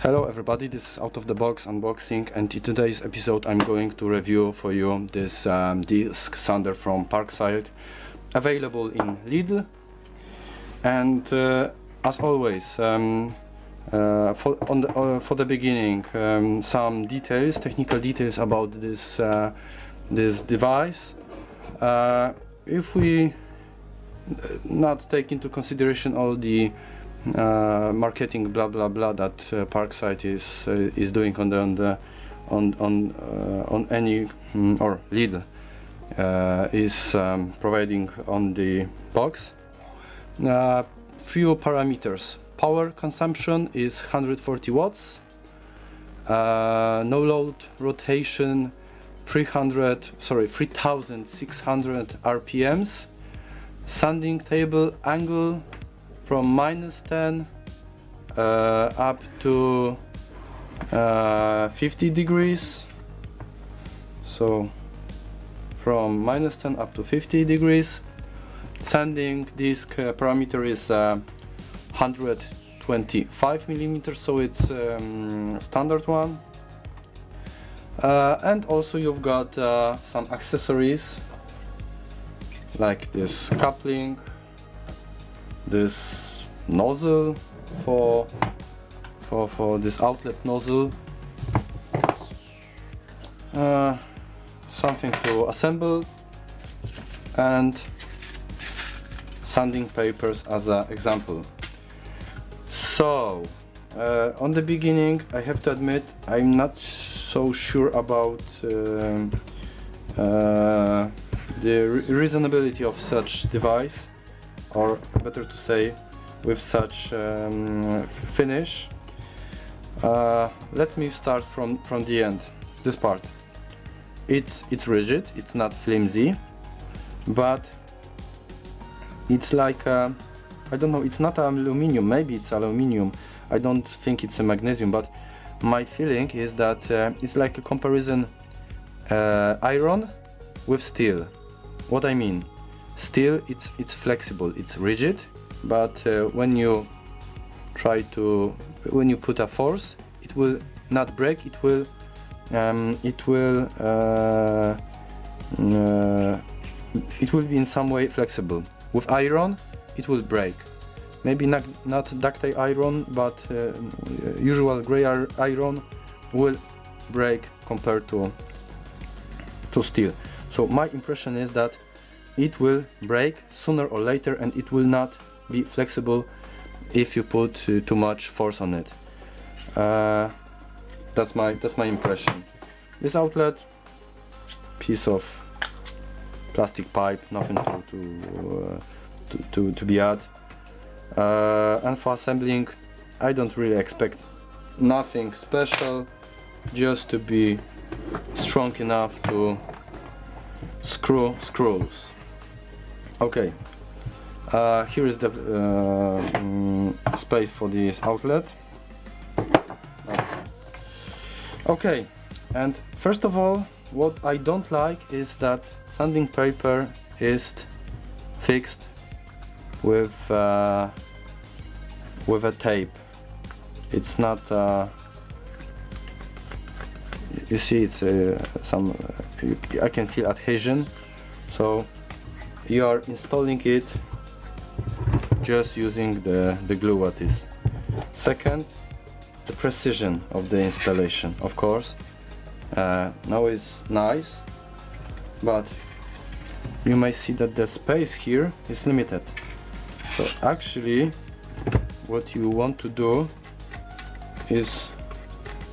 Hello everybody, this is Out of the Box Unboxing, and in today's episode I'm going to review for you this disc sander from Parkside, available in Lidl. And as always, for the beginning, some details, technical details about this this device. If we not take into consideration all the marketing blah blah blah that Parkside is doing on any or Lidl is providing on the box. Few parameters. Power consumption is 140 watts. No load rotation 3600 RPMs. Sanding table angle from -10 up to 50 degrees. So from -10 up to 50 degrees. Sanding disc parameter is 125 millimeters, so it's standard one. And also you've got some accessories like this coupling, this nozzle for this outlet nozzle, something to assemble, and sanding papers as an example. So on the beginning, I have to admit I'm not so sure about the reasonability of such device, or better to say, with such finish. Let me start from the end. This part, it's rigid, it's not flimsy, but it's like I don't know, it's not aluminium, maybe it's aluminium, I don't think it's a magnesium, but my feeling is that it's like a comparison iron with steel. What I mean, steel, it's flexible, it's rigid, but when you put a force, it will not break, it will be in some way flexible. With iron, it will break. Maybe not ductile iron, but usual gray iron will break compared to steel. So my impression is that it will break sooner or later, and it will not be flexible if you put too much force on it. That's my impression. This outlet, piece of plastic pipe, nothing to be added. And for assembling, I don't really expect nothing special, just to be strong enough to screw screws. Okay, here is the space for this outlet. Okay, and first of all, what I don't like is that sanding paper is fixed with a tape. It's not you see, it's some I can feel adhesion, so you are installing it just using the glue what is. Second, the precision of the installation, of course. Now it's nice, but you may see that the space here is limited. So actually what you want to do is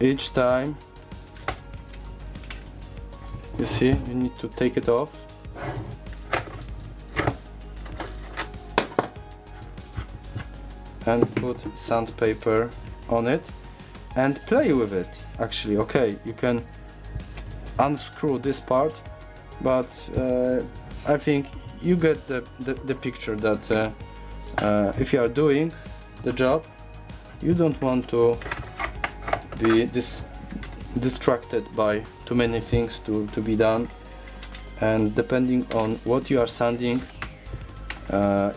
each time, you see, you need to take it off and put sandpaper on it and play with it. Actually, okay, you can unscrew this part, but I think you get the picture that if you are doing the job, you don't want to be distracted by too many things to be done, and depending on what you are sanding,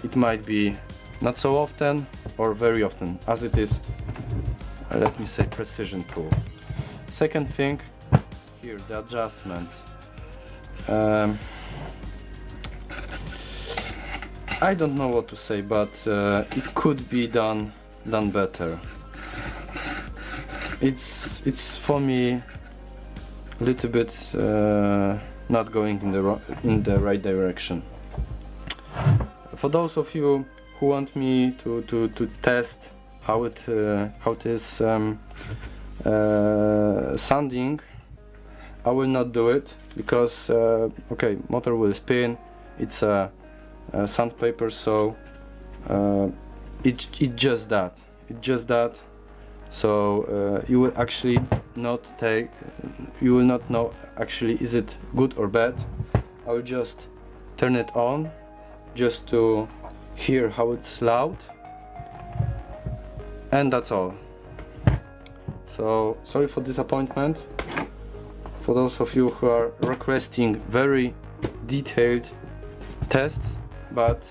it might be not so often or very often, as it is let me say, precision tool. Second thing, here the adjustment. I don't know what to say, but it could be done better. It's for me a little bit not going in the right direction. For those of you who want me to test how it is sanding, I will not do it because okay, motor will spin. It's a sandpaper, so it's just that. So you will actually you will not know actually is it good or bad. I will just turn it on just to hear how it's loud, and that's all. So sorry for disappointment. For those of you who are requesting very detailed tests, but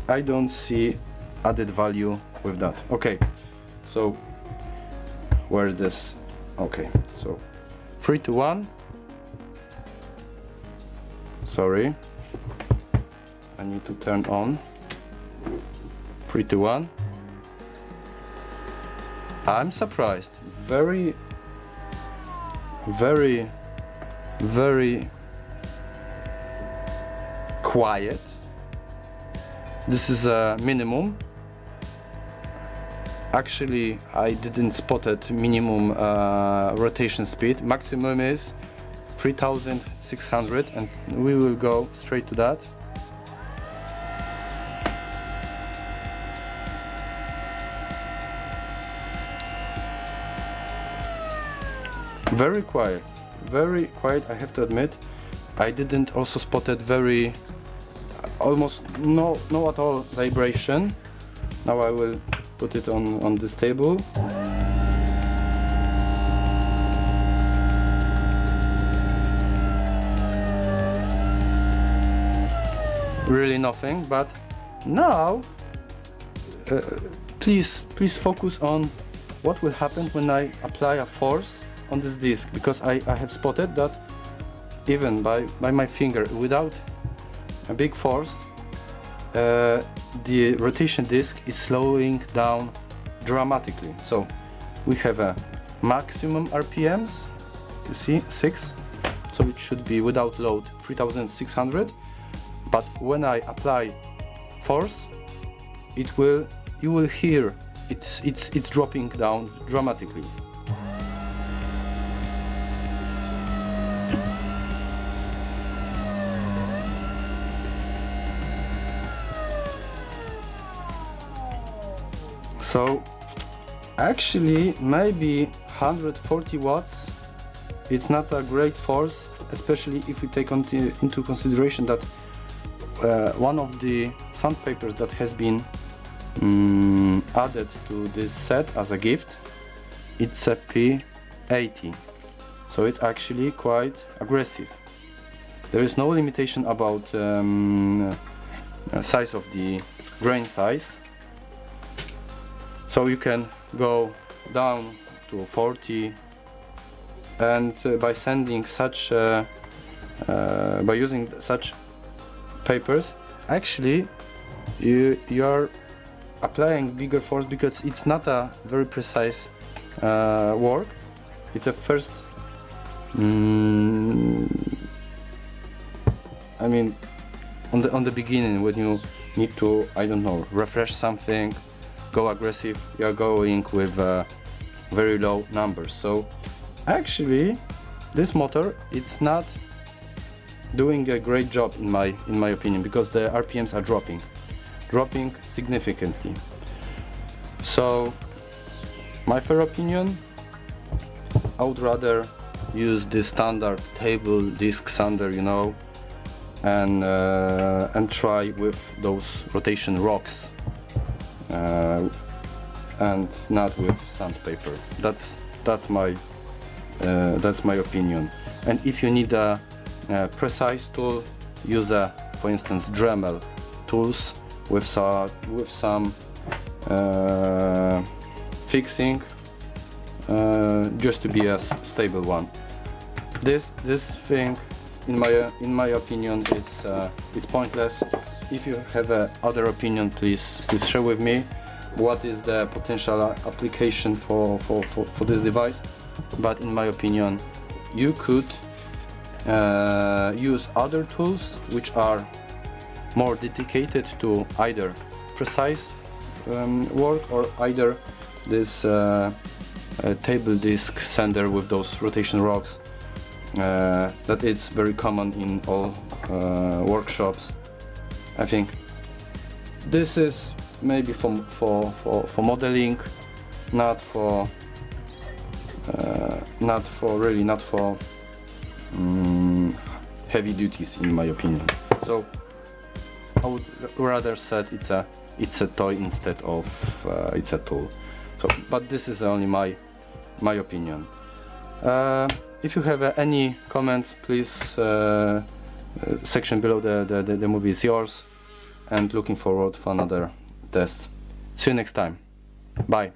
I don't see added value with that. Okay, so where this? Okay, so 3 to 1. Sorry, I need to turn on. 3 to 1. I'm surprised. Very quiet. This is a minimum. Actually, I didn't spot it minimum rotation speed. Maximum is 3600, and we will go straight to that. Very quiet, I have to admit. I didn't also spot it almost no at all vibration. Now I will put it on this table. Really nothing, but now please focus on what will happen when I apply a force on this disc, because I have spotted that even by my finger without a big force, the rotation disc is slowing down dramatically. So we have a maximum RPMs, you see 6, so it should be without load 3600, but when I apply force, you will hear it's dropping down dramatically. So actually maybe 140 watts, it's not a great force, especially if we take into consideration that one of the sandpapers that has been added to this set as a gift, it's a P80, so it's actually quite aggressive. There is no limitation about size of the grain size. So you can go down to 40, and by sanding such, by using such papers, actually you are applying bigger force, because it's not a very precise work. It's a first, I mean, on the beginning, when you need to, I don't know, refresh something, go aggressive, you are going with very low numbers. So actually this motor, it's not doing a great job in my opinion, because the RPMs are dropping significantly. So my fair opinion, I would rather use the standard table disc sander, you know, and try with those rotation rocks. And not with sandpaper. That's my opinion. And if you need a precise tool, use for instance Dremel tools with some fixing, just to be a stable one. This thing, in my opinion, is pointless. If you have a other opinion, please share with me what is the potential application for this device. But in my opinion, you could use other tools which are more dedicated to either precise work or either this table disc sander with those rotation rocks that it's very common in all workshops. I think this is maybe for modeling, not for heavy duties, in my opinion. So I would rather say it's a toy instead of it's a tool. So, but this is only my opinion. If you have any comments, please section below the movie is yours, and looking forward for another test. See you next time. Bye.